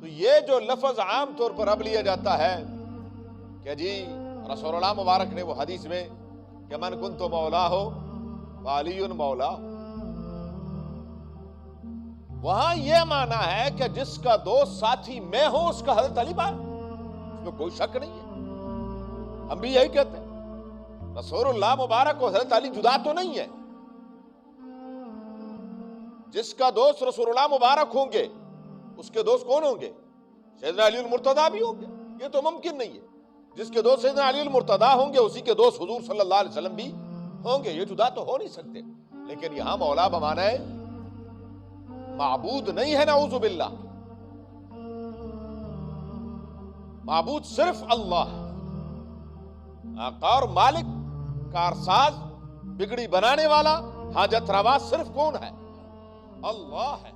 तो ये जो लफ्ज आम तौर पर अब लिया जाता है कि जी रसूलुल्लाह मुबारक ने वो हदीस में कि मन कुन्तु मौला हो वालियुन मौला, वहां यह माना है कि जिसका दोस्त साथी मैं हूं उसका हजरत अली बा, उसमें कोई शक नहीं है। हम भी यही कहते हैं रसूलुल्लाह मुबारक और हजरत अली जुदा तो नहीं है। जिसका दोस्त रसूलुल्लाह मुबारक होंगे उसके दोस्त कौन होंगे? सैयदना अली मुर्तदा भी होंगे, ये तो मुमकिन नहीं है। जिसके दोस्त सैयदना अली मुर्तदा होंगे उसी के दोस्त हुजूर सल्लल्लाहु अलैहि वसल्लम भी होंगे, ये जुदा तो हो नहीं सकते। लेकिन यहां मौला बमाना है माबूद नहीं है, नऊज़ु बिल्लाह। माबूद सिर्फ अल्लाह, आका और मालिक, कारसाज, बिगड़ी बनाने वाला, हाजत रवा सिर्फ कौन है? अल्लाह है।